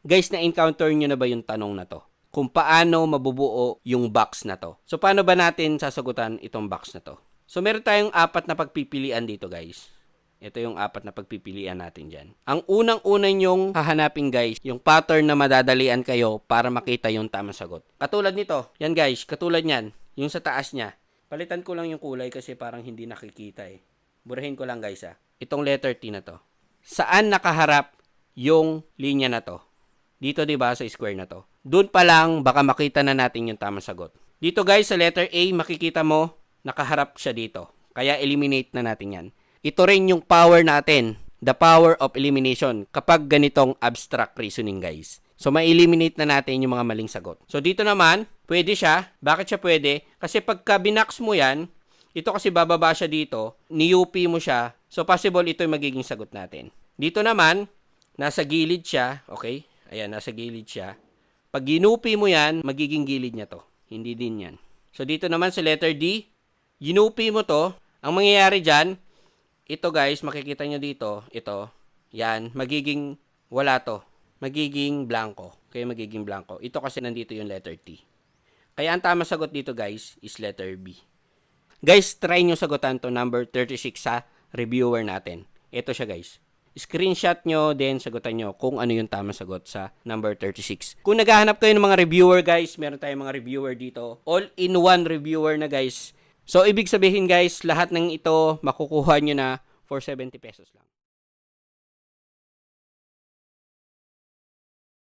Guys, na-encounter nyo na ba yung tanong na to? Kung paano mabubuo yung box na to. So, paano ba natin sasagutan itong box na to? So, meron tayong 4 na pagpipilian dito, guys. Ito yung 4 na pagpipilian natin dyan. Ang unang-una nyong hahanapin, guys, yung pattern na madadalian kayo para makita yung tamang sagot. Katulad nito. Yan, guys. Katulad nyan. Yung sa taas niya. Palitan ko lang yung kulay kasi parang hindi nakikita eh. Burahin ko lang, guys, ha. Itong letter T na to. Saan nakaharap yung linya na to? Dito, 'di ba, sa square na to. Doon pa lang baka makita na natin yung tamang sagot. Dito, guys, sa letter A, makikita mo nakaharap siya dito. Kaya eliminate na natin 'yan. Ito rin yung power natin, the power of elimination kapag ganitong abstract reasoning, guys. So ma-eliminate na natin yung mga maling sagot. So dito naman, pwede siya. Bakit siya pwede? Kasi pagka binax mo 'yan, ito kasi bababa siya dito, ni-UP mo siya. So possible ito yung magiging sagot natin. Dito naman, nasa gilid siya, okay? Ayan, nasa gilid siya. Pag ginupi mo yan, magiging gilid niya to. Hindi din yan. So, dito naman sa letter D, ginupi mo to. Ang mangyayari dyan, ito guys, makikita nyo dito, ito, yan, magiging wala to. Magiging blanco. Okay, magiging blanco. Ito kasi nandito yung letter T. Kaya ang tamang sagot dito guys, is letter B. Guys, try nyo sagutan to number 36 sa reviewer natin. Ito siya guys. Screenshot nyo, then sagutan nyo kung ano yung tamang sagot sa number 36. Kung naghahanap kayo ng mga reviewer guys, meron tayong mga reviewer dito. All-in-one reviewer na guys. So, ibig sabihin guys, lahat ng ito makukuha nyo na for 70 pesos lang.